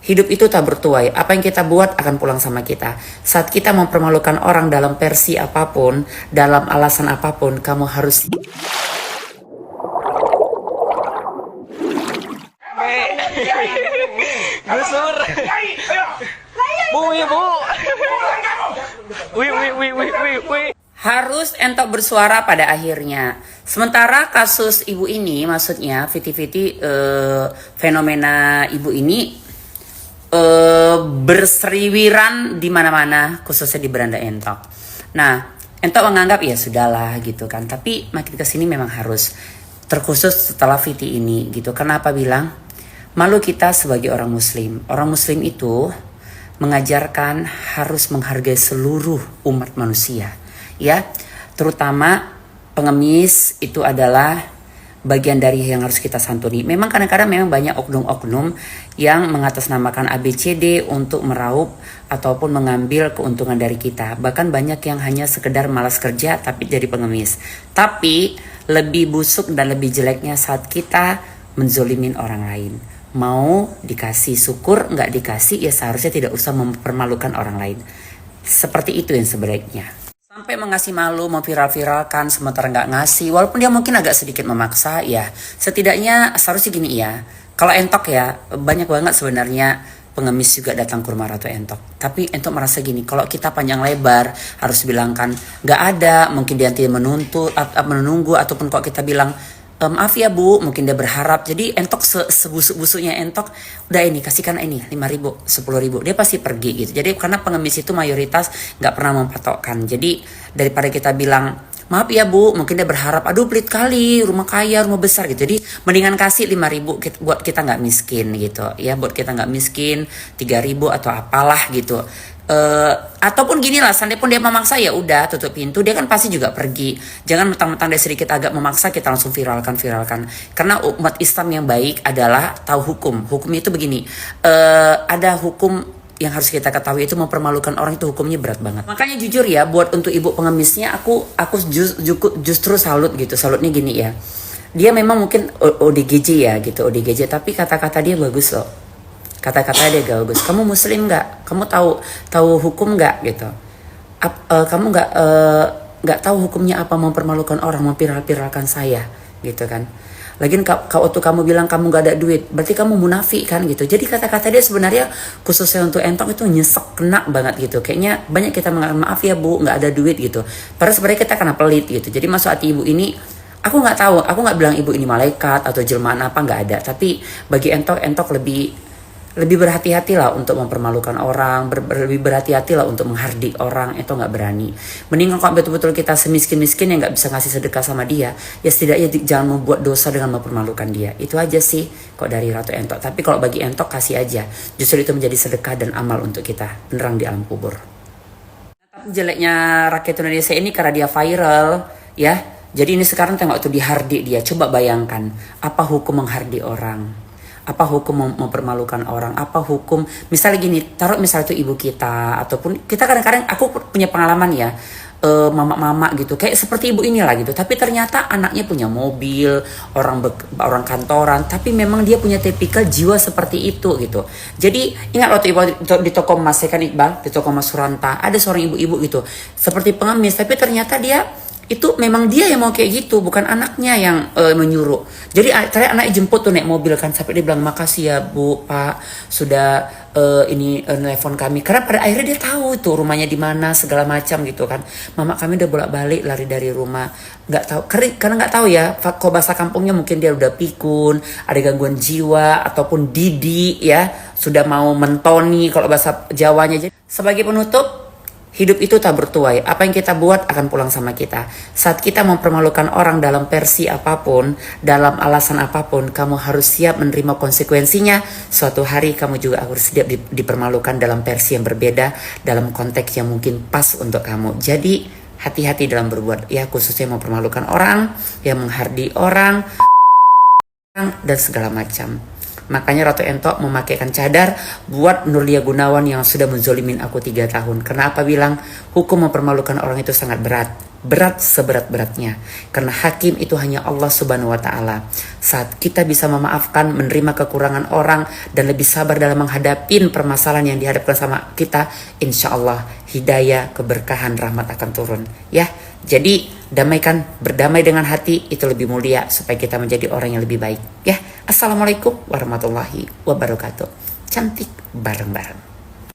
Hidup itu tak bertuai. Apa yang kita buat akan pulang sama kita. Saat kita mempermalukan orang dalam versi apapun, dalam alasan apapun, kamu harus... Gusur. Bu, ibu. Wih. Harus entok bersuara pada akhirnya. Sementara kasus ibu ini, maksudnya Viti fenomena ibu ini berseriwiran di mana-mana, khususnya di beranda entok. Nah, entok menganggap ya sudahlah gitu kan. Tapi makin kesini memang harus, terkhusus setelah Viti ini gitu. Kenapa bilang? Malu kita sebagai orang muslim. Orang muslim itu mengajarkan harus menghargai seluruh umat manusia. Ya, terutama pengemis itu adalah bagian dari yang harus kita santuni. Memang kadang-kadang memang banyak oknum-oknum yang mengatasnamakan ABCD untuk meraup ataupun mengambil keuntungan dari kita. Bahkan banyak yang hanya sekedar malas kerja tapi jadi pengemis. Tapi lebih busuk dan lebih jeleknya saat kita menzolimin orang lain. Mau dikasih syukur, nggak dikasih ya seharusnya tidak usah mempermalukan orang lain. Seperti itu yang sebaiknya. Sampai mengasih malu, memviral-viralkan sementara nggak ngasih. Walaupun dia mungkin agak sedikit memaksa ya. Setidaknya seharusnya gini ya. Kalau entok ya banyak banget sebenarnya pengemis juga datang ke rumah Ratu Entok. Tapi Entok merasa gini, kalau kita panjang lebar harus bilangkan nggak ada. Mungkin dia nanti menunggu ataupun kok kita bilang maaf ya bu, mungkin dia berharap. Jadi Entok sebusuk-busuknya Entok, udah ini kasihkan ini 5.000, 10.000, dia pasti pergi gitu. Jadi karena pengemis itu mayoritas nggak pernah mempatokkan. Jadi daripada kita bilang maaf ya bu, mungkin dia berharap aduh pelit kali, rumah kaya, rumah besar gitu. Jadi mendingan kasih 5.000 buat kita nggak miskin gitu ya, buat kita nggak miskin, 3.000 atau apalah gitu. Ataupun gini lah, seandainya pun dia memaksa ya udah tutup pintu, dia kan pasti juga pergi. Jangan mentang-mentang dia sedikit agak memaksa kita langsung viralkan. Karena umat Islam yang baik adalah tahu hukum. Hukumnya itu begini, ada hukum yang harus kita ketahui, itu mempermalukan orang itu hukumnya berat banget. Makanya jujur ya, buat untuk ibu pengemisnya aku justru salut gitu. Salutnya gini ya, dia memang mungkin ODGJ ya gitu, ODGJ, tapi kata-kata dia bagus loh. Kata-kata dia bagus. Kamu muslim nggak? Kamu tahu hukum nggak gitu? Kamu nggak tahu hukumnya apa mempermalukan orang, memviral-viralkan saya gitu kan? Lagian kalau tuh kamu bilang kamu nggak ada duit, berarti kamu munafik kan gitu. Jadi kata-kata dia sebenarnya khususnya untuk Entok itu nyesek, kena banget gitu. Kayaknya banyak kita mengatakan maaf ya bu, nggak ada duit gitu. Padahal sebenarnya kita kena pelit gitu. Jadi masuk hati ibu ini, aku nggak tahu, aku nggak bilang ibu ini malaikat atau jelmaan apa, nggak ada. Tapi bagi Entok lebih berhati-hatilah untuk mempermalukan orang, lebih berhati-hatilah untuk menghardik orang, itu nggak berani. Mendingan kalau betul-betul kita semiskin-miskin yang nggak bisa ngasih sedekah sama dia, ya setidaknya jangan membuat dosa dengan mempermalukan dia. Itu aja sih kok dari Ratu Entok. Tapi kalau bagi Entok kasih aja, justru itu menjadi sedekah dan amal untuk kita, penerang di alam kubur. Tapi jeleknya rakyat Indonesia ini karena dia viral, ya. Jadi ini sekarang tengok tuh dihardik dia. Coba bayangkan, apa hukum menghardik orang? Apa hukum mempermalukan orang? Apa hukum misalnya gini, taruh misalnya itu ibu kita, ataupun kita kadang-kadang, aku punya pengalaman ya, mama-mama gitu, kayak seperti ibu inilah gitu, tapi ternyata anaknya punya mobil, orang kantoran, tapi memang dia punya tipikal jiwa seperti itu gitu. Jadi ingat waktu di toko emas, saya kan Iqbal, di toko emas Suranta ada seorang ibu-ibu gitu seperti pengemis, tapi ternyata dia itu memang dia yang mau kayak gitu, bukan anaknya yang menyuruh. Jadi terakhir anaknya jemput tuh naik mobil kan, sampai dia bilang makasih ya bu, pak sudah nelfon kami, karena pada akhirnya dia tahu tuh rumahnya di mana segala macam gitu kan. Mama kami udah bolak-balik lari dari rumah, nggak tahu karena nggak tahu ya kok bahasa kampungnya, mungkin dia udah pikun, ada gangguan jiwa ataupun didi ya, sudah mau mentoni kalau bahasa Jawanya. Jadi sebagai penutup, hidup itu tak bertuai. Apa yang kita buat akan pulang sama kita. Saat kita mempermalukan orang dalam versi apapun, dalam alasan apapun, kamu harus siap menerima konsekuensinya. Suatu hari kamu juga harus siap dipermalukan dalam versi yang berbeda, dalam konteks yang mungkin pas untuk kamu. Jadi hati-hati dalam berbuat, ya khususnya mempermalukan orang, yang menghardik orang, dan segala macam. Makanya Ratu Entok memakaikan cadar buat Nurlia Gunawan yang sudah menzolimin aku 3 tahun. Karena apa bilang? Hukum mempermalukan orang itu sangat berat. Berat seberat-beratnya. Karena hakim itu hanya Allah Subhanahu wa Ta'ala. Saat kita bisa memaafkan, menerima kekurangan orang, dan lebih sabar dalam menghadapi permasalahan yang dihadapkan sama kita, insya Allah hidayah, keberkahan, rahmat akan turun. Ya, jadi berdamai dengan hati itu lebih mulia supaya kita menjadi orang yang lebih baik. Ya, Assalamualaikum warahmatullahi wabarakatuh. Cantik bareng-bareng.